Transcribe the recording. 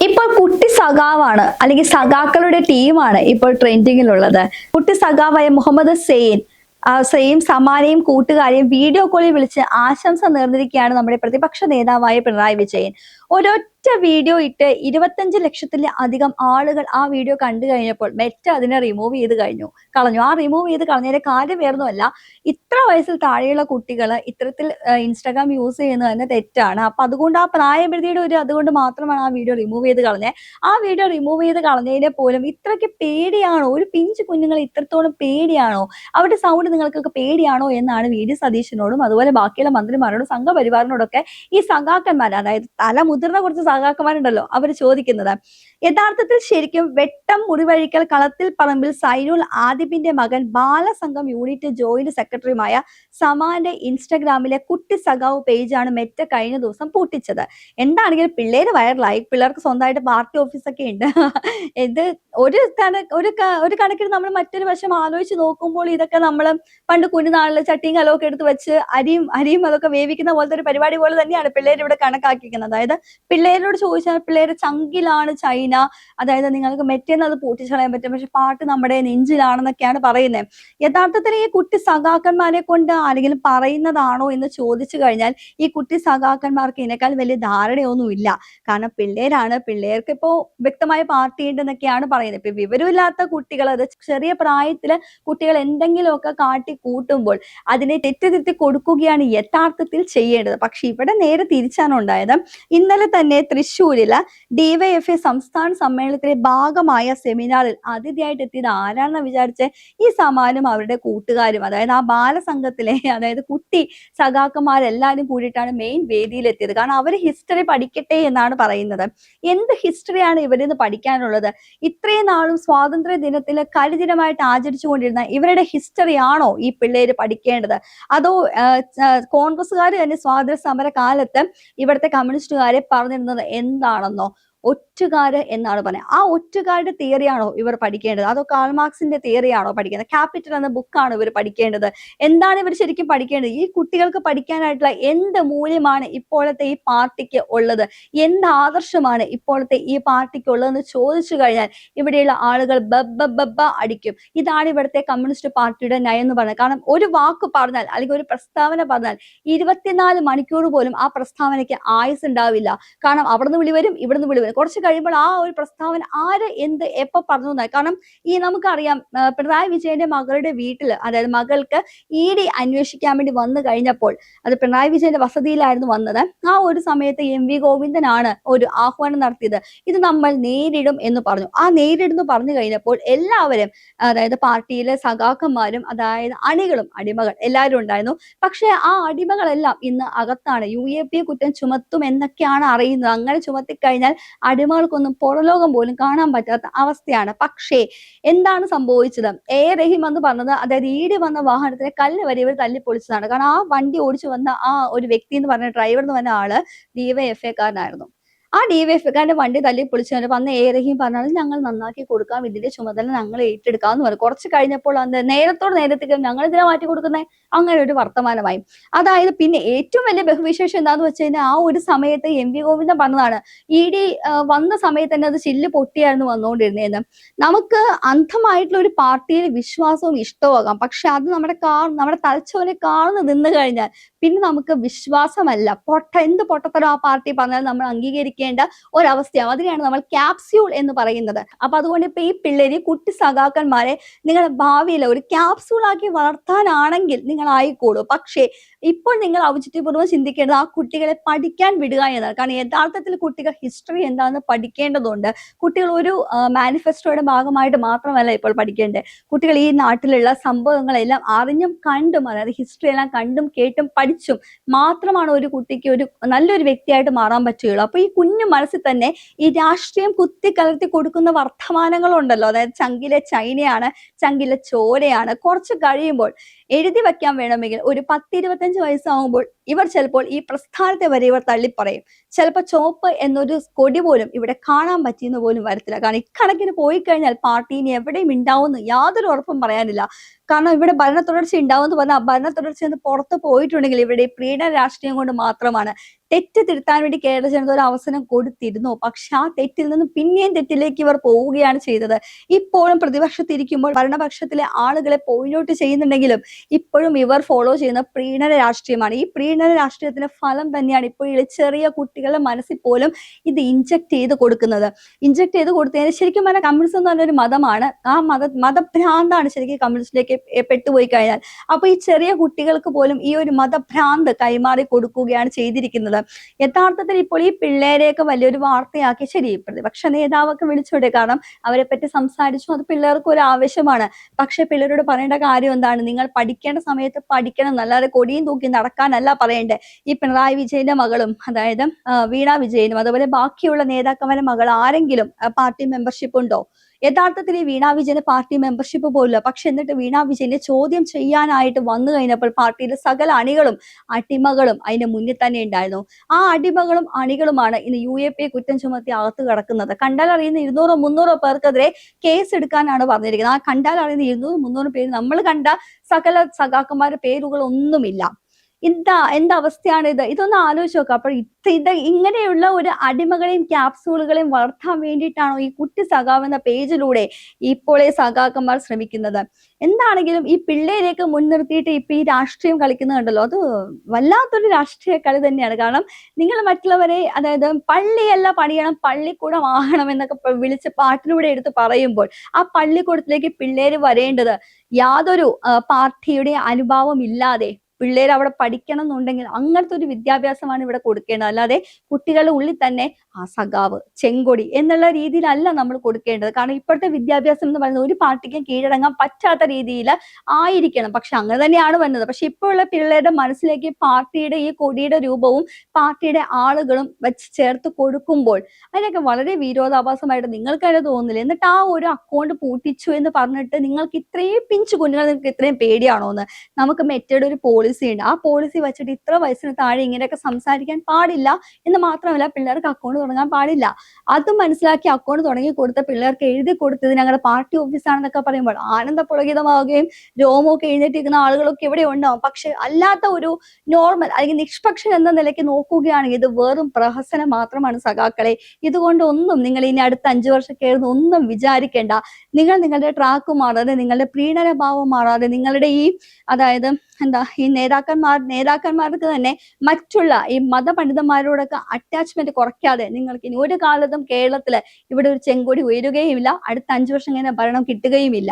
ഇപ്പോൾ കുട്ടി സഖാവാണ് അല്ലെങ്കിൽ സഖാക്കളുടെ ടീമാണ് ഇപ്പോൾ ട്രെൻഡിങ്ങിലുള്ളത്. കുട്ടി സഖാവായ മുഹമ്മദ് സെയിൻ സെയിം സമാനെയും കൂട്ടുകാരെയും വീഡിയോ കോളിൽ വിളിച്ച് ആശംസ നേർന്നിരിക്കുകയാണ് നമ്മുടെ പ്രതിപക്ഷ നേതാവായ പിണറായി വിജയൻ. ഒരൊറ്റ വീഡിയോ ഇട്ട് 25 ലക്ഷത്തിലധികം ആളുകൾ ആ വീഡിയോ കണ്ടു കഴിഞ്ഞപ്പോൾ മെറ്റ അതിനെ റിമൂവ് ചെയ്ത് കളഞ്ഞു. ആ റിമൂവ് ചെയ്ത് കളഞ്ഞതിന്റെ കാര്യം വേറൊന്നുമല്ല, ഇത്ര വയസ്സിൽ താഴെയുള്ള കുട്ടികൾ ഇത്തരത്തിൽ ഇൻസ്റ്റാഗ്രാം യൂസ് ചെയ്യുന്നത് തന്നെ തെറ്റാണ്. അപ്പൊ അതുകൊണ്ട് ആ പ്രായപരിധിയുടെ അതുകൊണ്ട് മാത്രമാണ് ആ വീഡിയോ റിമൂവ് ചെയ്ത് കളഞ്ഞത്. ആ വീഡിയോ റിമൂവ് ചെയ്ത് കളഞ്ഞതിനെ പോലും ഇത്രയ്ക്ക് പേടിയാണോ, ഒരു പിഞ്ചു കുഞ്ഞുങ്ങൾ ഇത്രത്തോളം പേടിയാണോ, അവരുടെ സൗണ്ട് നിങ്ങൾക്കൊക്കെ പേടിയാണോ എന്നാണ് വി.ഡി. സതീശനോടും അതുപോലെ ബാക്കിയുള്ള മന്ത്രിമാരോടും സംഘപരിവാറിനോടൊക്കെ ഈ സഖാക്കന്മാർ, അതായത് തല മുതിർന്ന കുറച്ച് സഖാക്കന്മാരുണ്ടല്ലോ, അവർ ചോദിക്കുന്നത്. യഥാർത്ഥത്തിൽ ശരിക്കും വെട്ടം മുറിവഴിക്കൽ കളത്തിൽ പറമ്പിൽ സൈനുൽ ആദിബിന്റെ മകൻ ബാലസംഘം യൂണിറ്റ് ജോയിന്റ് സെക്രട്ടറിയുമായ സമാന്റെ ഇൻസ്റ്റഗ്രാമിലെ കുട്ടി സഖാവ് പേജാണ് മെറ്റ കഴിഞ്ഞ ദിവസം പൂട്ടിച്ചത്. എന്താണെങ്കിലും പിള്ളേര് വൈറലായി, പിള്ളേർക്ക് സ്വന്തമായിട്ട് പാർട്ടി ഓഫീസൊക്കെ ഉണ്ട്. ഇത് ഒരു കണക്കിന് നമ്മൾ മറ്റൊരു വശം ആലോചിച്ച് നോക്കുമ്പോൾ ഇതൊക്കെ നമ്മൾ പണ്ട് കുഞ്ഞുനാളിൽ ചട്ടിയും കലമൊക്കെ എടുത്ത് വെച്ച് അരിയും അതൊക്കെ വേവിക്കുന്ന പോലത്തെ ഒരു പരിപാടി പോലെ തന്നെയാണ് പിള്ളേർ ഇവിടെ കണക്കാക്കിക്കുന്നത്. അതായത് പിള്ളേരോട് ചോദിച്ചാൽ പിള്ളേര് ചങ്കിലാണ് ചൈന, അതായത് നിങ്ങൾക്ക് മെറ്റേന്ന് അത് പൂട്ടിച്ചു കളയാൻ പറ്റും, പക്ഷെ പാട്ട് നമ്മുടെ നെഞ്ചിലാണെന്നൊക്കെയാണ് പറയുന്നത്. യഥാർത്ഥത്തിൽ ഈ കുട്ടി സഖാക്കന്മാരെ കൊണ്ട് ആരെങ്കിലും പറയുന്നതാണോ എന്ന് ചോദിച്ചു കഴിഞ്ഞാൽ ഈ കുട്ടി സഖാക്കന്മാർക്ക് ഇതിനേക്കാൾ വലിയ ധാരണയൊന്നുമില്ല. കാരണം പിള്ളേരാണ്, പിള്ളേർക്ക് ഇപ്പോ വ്യക്തമായ പാർട്ടി ഉണ്ടെന്നൊക്കെയാണ് പറയുന്നത്. ഇപ്പൊ വിവരമില്ലാത്ത കുട്ടികൾ, അത് ചെറിയ പ്രായത്തില് കുട്ടികൾ എന്തെങ്കിലുമൊക്കെ കാട്ടി കൂട്ടുമ്പോൾ അതിനെ തെറ്റിദ്ധരുത്തി കൊടുക്കുകയാണ് യഥാർത്ഥത്തിൽ ചെയ്യേണ്ടത്. പക്ഷെ ഇവിടെ നേരെ തിരിച്ചാണ് ഉണ്ടായത്. ഇന്നലെ തന്നെ തൃശ്ശൂരില് ഡിവൈഎഫ്ഐ സംസ്ഥാന സമ്മേളനത്തിലെ ഭാഗമായ സെമിനാറിൽ അതിഥിയായിട്ട് എത്തിയത് ആരാണെന്ന് വിചാരിച്ച് ഈ സമാനും അവരുടെ കൂട്ടുകാരും, അതായത് ആ ബാലസംഘത്തിലെ അതായത് കുട്ടി സഖാക്കന്മാരെല്ലാരും കൂടിയിട്ടാണ് മെയിൻ വേദിയിൽ എത്തിയത്. കാരണം അവർ ഹിസ്റ്ററി പഠിക്കട്ടെ എന്നാണ് പറയുന്നത്. എന്ത് ഹിസ്റ്ററിയാണ് ഇവരിന്ന് പഠിക്കാനുള്ളത്? ഇത്രയും നാളും സ്വാതന്ത്ര്യ ദിനത്തിൽ കരിദിനമായിട്ട് ആചരിച്ചുകൊണ്ടിരുന്ന ഇവരുടെ ഹിസ്റ്ററി ആണോ ഈ പിള്ളേര് പഠിക്കേണ്ടത്? അതോ കോൺഗ്രസ്സുകാർ തന്നെ സ്വാതന്ത്ര്യ സമര കാലത്ത് ഇവിടുത്തെ കമ്മ്യൂണിസ്റ്റുകാരെ പറഞ്ഞിരുന്നത് എന്താണെന്നോ? ഒറ്റുകാര് എന്നാണ് പറയുന്നത്. ആ ഒറ്റുകാരുടെ തിയറിയാണോ ഇവർ പഠിക്കേണ്ടത്? അതോ കാൾമാർക്സിന്റെ തിയറിയാണോ പഠിക്കേണ്ടത്? ക്യാപിറ്റൽ എന്ന ബുക്കാണ് ഇവർ പഠിക്കേണ്ടത്? എന്താണ് ഇവർ ശരിക്കും പഠിക്കേണ്ടത്? ഈ കുട്ടികൾക്ക് പഠിക്കാനായിട്ടുള്ള എന്ത് മൂല്യമാണ് ഇപ്പോഴത്തെ ഈ പാർട്ടിക്ക് ഉള്ളത്? എന്ത് ആദർശമാണ് ഇപ്പോഴത്തെ ഈ പാർട്ടിക്ക് ഉള്ളതെന്ന് ചോദിച്ചു കഴിഞ്ഞാൽ ഇവിടെയുള്ള ആളുകൾ ബബ്ബ അടിക്കും. ഇതാണ് ഇവിടുത്തെ കമ്മ്യൂണിസ്റ്റ് പാർട്ടിയുടെ നയം എന്ന് പറയുന്നത്. കാരണം ഒരു വാക്ക് പറഞ്ഞാൽ അല്ലെങ്കിൽ ഒരു പ്രസ്താവന പറഞ്ഞാൽ 24 മണിക്കൂർ പോലും ആ പ്രസ്താവനയ്ക്ക് ആയുസ് ഉണ്ടാവില്ല. കാരണം അവിടുന്ന് വിളി വരും, ഇവിടുന്ന് വിളി വരും. കുറച്ച് കഴിയുമ്പോൾ ആ ഒരു പ്രസ്താവന ആര് എന്ത് എപ്പോ പറഞ്ഞു എന്നായി. കാരണം ഈ നമുക്കറിയാം, പിണറായി വിജയന്റെ മകളുടെ വീട്ടില്, അതായത് മകൾക്ക് ED അന്വേഷിക്കാൻ വേണ്ടി വന്നു കഴിഞ്ഞപ്പോൾ, അത് പിണറായി വിജയന്റെ വസതിയിലായിരുന്നു വന്നത്. ആ ഒരു സമയത്ത് MV ഗോവിന്ദനാണ് ഒരു ആഹ്വാനം നടത്തിയത്. ഇത് നമ്മൾ നേരിടും എന്ന് പറഞ്ഞു. ആ നേരിടുന്നു പറഞ്ഞു കഴിഞ്ഞപ്പോൾ എല്ലാവരും, അതായത് പാർട്ടിയിലെ സഖാക്കന്മാരും അതായത് അണികളും അടിമകൾ എല്ലാവരും ഉണ്ടായിരുന്നു. പക്ഷെ ആ അടിമകളെല്ലാം ഇന്ന് അകത്താണ്. UAP കുറ്റം ചുമത്തും എന്നൊക്കെയാണ് അറിയുന്നത്. അങ്ങനെ ചുമത്തിക്കഴിഞ്ഞാൽ അടിമകൾക്കൊന്നും പുറലോകം പോലും കാണാൻ പറ്റാത്ത അവസ്ഥയാണ്. പക്ഷേ എന്താണ് സംഭവിച്ചത്? റഹീം എന്ന് പറഞ്ഞത്, അതായത് ED വന്ന വാഹനത്തിലെ കല്ല് വരെ ഇവർ തല്ലിപ്പൊളിച്ചതാണ്. കാരണം ആ വണ്ടി ഓടിച്ചു വന്ന ആ ഒരു വ്യക്തി എന്ന് പറഞ്ഞ ഡ്രൈവർ എന്ന് പറഞ്ഞ ആള് DYFI-കാരനായിരുന്നു. ആ DYFI-കാരന്റെ വണ്ടി തല്ലി പൊളിച്ചു വന്ന് റഹീം പറഞ്ഞാൽ ഞങ്ങൾ നന്നാക്കി കൊടുക്കാം, ഇതിന്റെ ചുമതല ഞങ്ങൾ ഏറ്റെടുക്കാം എന്ന് പറഞ്ഞു. കുറച്ച് കഴിഞ്ഞപ്പോൾ അത് നേരത്തേക്ക് ഞങ്ങൾ ഇതിനെ മാറ്റി കൊടുക്കുന്നത്, അങ്ങനെ ഒരു വർത്തമാനമായി. അതായത് പിന്നെ ഏറ്റവും വലിയ ബഹുവിശേഷം എന്താന്ന് വെച്ച് കഴിഞ്ഞാൽ, ആ ഒരു സമയത്ത് MV ഗോവിന്ദൻ പറഞ്ഞതാണ് ED വന്ന സമയത്ത് തന്നെ അത് ചില്ല് പൊട്ടിയായിരുന്നു വന്നുകൊണ്ടിരുന്നതെന്ന്. നമുക്ക് അന്ധമായിട്ടുള്ള ഒരു പാർട്ടിയിൽ വിശ്വാസവും ഇഷ്ടവും ആകാം, പക്ഷെ അത് നമ്മുടെ തലച്ചോറിനെ കാർന്ന് നിന്ന് കഴിഞ്ഞാൽ പിന്നെ നമുക്ക് വിശ്വാസമല്ല, എന്ത് പൊട്ടത്തരം ആ പാർട്ടി പറഞ്ഞാൽ നമ്മൾ അംഗീകരിക്കേണ്ട ഒരവസ്ഥയാണ്. അതിനെയാണ് നമ്മൾ ക്യാപ്സ്യൂൾ എന്ന് പറയുന്നത്. അപ്പൊ അതുകൊണ്ട് ഇപ്പൊ ഈ പിള്ളേര് കുട്ടി സഖാക്കന്മാരെ നിങ്ങളുടെ ഭാവിയിൽ ഒരു ക്യാപ്സ്യൂൾ ആക്കി വളർത്താനാണെങ്കിൽ നിങ്ങൾ ആയിക്കോളൂ. പക്ഷേ ഇപ്പോൾ നിങ്ങൾ ഔചിത്യപൂർവ്വം ചിന്തിക്കേണ്ടത് ആ കുട്ടികളെ പഠിക്കാൻ വിടുക എന്നതാണ്. കാരണം യഥാർത്ഥത്തിൽ കുട്ടികൾ ഹിസ്റ്ററി എന്താണെന്ന് പഠിക്കേണ്ടതുണ്ട്. കുട്ടികൾ ഒരു മാനിഫെസ്റ്റോയുടെ ഭാഗമായിട്ട് മാത്രമല്ല ഇപ്പോൾ പഠിക്കേണ്ടത്. കുട്ടികൾ ഈ നാട്ടിലുള്ള സംഭവങ്ങളെല്ലാം അറിഞ്ഞും കണ്ടും, അതായത് ഹിസ്റ്ററി എല്ലാം കണ്ടും കേട്ടും പഠിച്ചും മാത്രമാണ് ഒരു കുട്ടിക്ക് ഒരു നല്ലൊരു വ്യക്തിയായിട്ട് മാറാൻ പറ്റുകയുള്ളൂ. അപ്പൊ ഈ കുഞ്ഞു മനസ്സിൽ തന്നെ ഈ രാഷ്ട്രീയം കുത്തിക്കലർത്തി കൊടുക്കുന്ന വർത്തമാനങ്ങളുണ്ടല്ലോ, അതായത് ചങ്കിലെ ചൈനയാണ്, ചങ്കിലെ ചോരയാണ്, കുറച്ച് കഴിയുമ്പോൾ എഴുതി വെക്കാൻ വേണമെങ്കിൽ ഒരു 10-25 വയസ്സാകുമ്പോൾ ഇവർ ചിലപ്പോൾ ഈ പ്രസ്ഥാനത്തെ വരെ ഇവർ തള്ളിപ്പറയും. ചിലപ്പോൾ ചുവപ്പ് എന്നൊരു കൊടി പോലും ഇവിടെ കാണാൻ പറ്റിയെന്ന് പോലും വരത്തില്ല. കാരണം ഇക്കണക്കിന് പോയി കഴിഞ്ഞാൽ പാർട്ടിന് എവിടെയും ഉണ്ടാവുമെന്ന് യാതൊരു ഉറപ്പും പറയാനില്ല. കാരണം ഇവിടെ ഭരണ തുടർച്ച ഉണ്ടാവും എന്ന് പറഞ്ഞാൽ ഭരണ തുടർച്ച പുറത്ത് പോയിട്ടുണ്ടെങ്കിൽ ഇവിടെ പ്രീണ രാഷ്ട്രീയം കൊണ്ട് മാത്രമാണ്. തെറ്റ് തിരുത്താൻ വേണ്ടി കേരള ജനത ഒരു അവസരം കൊടുത്തിരുന്നു. പക്ഷെ ആ തെറ്റിൽ നിന്ന് പിന്നെയും തെറ്റിലേക്ക് ഇവർ പോവുകയാണ് ചെയ്തത്. ഇപ്പോഴും പ്രതിപക്ഷത്തിരിക്കുമ്പോൾ ഭരണപക്ഷത്തിലെ ആളുകളെ പോയിന്റ് ഔട്ട് ചെയ്യുന്നുണ്ടെങ്കിലും ഇപ്പോഴും ഇവർ ഫോളോ ചെയ്യുന്ന പ്രീണന രാഷ്ട്രീയമാണ്. ഈ പ്രീണന രാഷ്ട്രീയത്തിന്റെ ഫലം തന്നെയാണ് ഇപ്പോൾ ഈ ചെറിയ കുട്ടികളുടെ മനസ്സിൽ പോലും ഇത് ഇഞ്ചക്ട് ചെയ്ത് കൊടുക്കുന്നത്. ഇഞ്ചക്ട് ചെയ്ത് കൊടുത്തതിന് ശരിക്കും പറഞ്ഞാൽ കമ്മ്യൂണിസം എന്ന് പറഞ്ഞൊരു മതമാണ്. ആ മതഭ്രാന്താണ് ശരിക്കും കമ്മ്യൂണിസ്റ്റിലേക്ക് പെട്ടുപോയി കഴിഞ്ഞാൽ. അപ്പൊ ഈ ചെറിയ കുട്ടികൾക്ക് പോലും ഈ ഒരു മതഭ്രാന്ത് കൈമാറി കൊടുക്കുകയാണ് ചെയ്തിരിക്കുന്നത്. യഥാർത്ഥത്തിൽ ഇപ്പോൾ ഈ പിള്ളേരെയൊക്കെ വലിയൊരു വാർത്തയാക്കി, ശരി പ്രതിപക്ഷ നേതാവൊക്കെ വിളിച്ചോട്ടെ, കാരണം അവരെ പറ്റി സംസാരിച്ചു, അത് പിള്ളേർക്ക് ഒരു ആവശ്യമാണ്. പക്ഷെ പിള്ളേരോട് പറയേണ്ട കാര്യം എന്താണ്? നിങ്ങൾ പഠിക്കേണ്ട സമയത്ത് പഠിക്കണം, അല്ലാതെ കൊടിയും തൂക്കി നടക്കാനല്ല പറയേണ്ടത്. ഈ പിണറായി വിജയന്റെ മകളും, അതായത് വീണ വിജയനും അതുപോലെ ബാക്കിയുള്ള നേതാക്കന്മാരുടെ മകൾ ആരെങ്കിലും പാർട്ടി മെമ്പർഷിപ്പ് ഉണ്ടോ? യഥാർത്ഥത്തിൽ ഈ വീണ വിജയന് പാർട്ടി മെമ്പർഷിപ്പ് പോലില്ല. പക്ഷെ എന്നിട്ട് വീണ വിജയനെ ചോദ്യം ചെയ്യാനായിട്ട് വന്നു കഴിഞ്ഞപ്പോൾ പാർട്ടിയിലെ സകല അണികളും അടിമകളും അതിന്റെ മുന്നിൽ തന്നെ ഉണ്ടായിരുന്നു. ആ അടിമകളും അണികളുമാണ് ഇന്ന് UAP കുറ്റം ചുമത്തി അകത്ത് കിടക്കുന്നത്. കണ്ടാൽ അറിയുന്ന 200-300 പേർക്കെതിരെ കേസ് എടുക്കാനാണ് പറഞ്ഞിരിക്കുന്നത്. ആ കണ്ടാൽ അറിയുന്ന 200-300 പേര് നമ്മൾ കണ്ട സകല സഖാക്കന്മാരുടെ പേരുകളൊന്നുമില്ല. എന്താ അവസ്ഥയാണ് ഇത്? ഇതൊന്ന് ആലോചിച്ച് നോക്കുക. അപ്പോൾ ഇങ്ങനെയുള്ള ഒരു അടിമകളെയും ക്യാപ്സൂളുകളെയും വളർത്താൻ വേണ്ടിയിട്ടാണോ ഈ കുട്ടി സഖാവ് എന്ന പേജിലൂടെ ഇപ്പോൾ ഈ സഖാക്കന്മാർ ശ്രമിക്കുന്നത്? എന്താണെങ്കിലും ഈ പിള്ളേരെയൊക്കെ മുൻനിർത്തിയിട്ട് ഇപ്പൊ ഈ രാഷ്ട്രീയം കളിക്കുന്നുണ്ടല്ലോ, അത് വല്ലാത്തൊരു രാഷ്ട്രീയ കളി തന്നെയാണ്. കാരണം നിങ്ങൾ മറ്റുള്ളവരെ, അതായത് പള്ളിയല്ല പണിയണം, പള്ളിക്കൂടം ആകണം എന്നൊക്കെ വിളിച്ച് പാട്ടിലൂടെ എടുത്ത് പറയുമ്പോൾ ആ പള്ളിക്കൂടത്തിലേക്ക് പിള്ളേര് വരേണ്ടത് യാതൊരു പാർട്ടിയുടെ അനുഭാവം ഇല്ലാതെ പിള്ളേർ അവിടെ പഠിക്കണം എന്നുണ്ടെങ്കിൽ അങ്ങനത്തെ ഒരു വിദ്യാഭ്യാസമാണ് ഇവിടെ കൊടുക്കേണ്ടത്. അല്ലാതെ കുട്ടികളുടെ ഉള്ളിൽ തന്നെ ആ സഖാവ്, ചെങ്കൊടി എന്നുള്ള രീതിയിലല്ല നമ്മൾ കൊടുക്കേണ്ടത്. കാരണം ഇപ്പോഴത്തെ വിദ്യാഭ്യാസം എന്ന് പറയുന്നത് ഒരു പാർട്ടിക്കും കീഴടങ്ങാൻ പറ്റാത്ത രീതിയിൽ ആയിരിക്കണം. പക്ഷെ അങ്ങനെ തന്നെയാണ് വരുന്നത്. പക്ഷെ ഇപ്പോഴുള്ള പിള്ളേരുടെ മനസ്സിലേക്ക് പാർട്ടിയുടെ ഈ കൊടിയുടെ രൂപവും പാർട്ടിയുടെ ആളുകളും വെച്ച് ചേർത്ത് കൊടുക്കുമ്പോൾ അതിനൊക്കെ വളരെ വിരോധാഭാസമായിട്ട് നിങ്ങൾക്കത് തോന്നില്ല. എന്നിട്ട് ആ ഒരു അക്കൗണ്ട് പൂട്ടിച്ചു എന്ന് പറഞ്ഞിട്ട് നിങ്ങൾക്ക് ഇത്രയും പിഞ്ചു കുഞ്ഞുങ്ങൾ, നിങ്ങൾക്ക് ഇത്രയും പേടിയാണോ എന്ന്? നമുക്ക് മെറ്റയുടെ ഒരു പോളിസി ഉണ്ട്. ആ പോളിസി വെച്ചിട്ട് ഇത്ര വയസ്സിന് താഴെ ഇങ്ങനെയൊക്കെ സംസാരിക്കാൻ പാടില്ല എന്ന് മാത്രമല്ല, പിള്ളേർക്ക് അക്കൗണ്ട് തുടങ്ങാൻ പാടില്ല. അത് മനസ്സിലാക്കി അക്കൗണ്ട് തുടങ്ങി കൊടുത്ത പിള്ളേർക്ക് എഴുതി കൊടുത്തത് ഞങ്ങളുടെ പാർട്ടി ഓഫീസാണെന്നൊക്കെ പറയുമ്പോൾ ആനന്ദപുളകിതമാവുകയും രോമമൊക്കെ എഴുന്നേറ്റിരിക്കുന്ന ആളുകളൊക്കെ ഇവിടെ ഉണ്ടാവും. പക്ഷെ അല്ലാത്ത ഒരു നോർമൽ അല്ലെങ്കിൽ നിഷ്പക്ഷൻ എന്ന നിലയ്ക്ക് നോക്കുകയാണെങ്കിൽ ഇത് വെറും പ്രഹസനം മാത്രമാണ് സഖാക്കളെ. ഇതുകൊണ്ടൊന്നും നിങ്ങൾ ഇനി അടുത്ത 5 വർഷം കയറുന്ന ഒന്നും വിചാരിക്കേണ്ട. നിങ്ങൾ നിങ്ങളുടെ ട്രാക്ക് മാറാതെ, നിങ്ങളുടെ പ്രീണനഭാവം മാറാതെ, നിങ്ങളുടെ ഈ അതായത് ഈ നേതാക്കന്മാർക്ക് തന്നെ മറ്റുള്ള ഈ മതപണ്ഡിതന്മാരോടൊക്കെ അറ്റാച്ച്മെന്റ് കുറയ്ക്കാതെ നിങ്ങൾക്ക് ഇനി ഒരു കാലത്തും കേരളത്തില് ഇവിടെ ഒരു ചെങ്കൊടി ഉയരുകയുമില്ല. അടുത്ത 5 വർഷം കഴിഞ്ഞ ഭരണം കിട്ടുകയുമില്ല.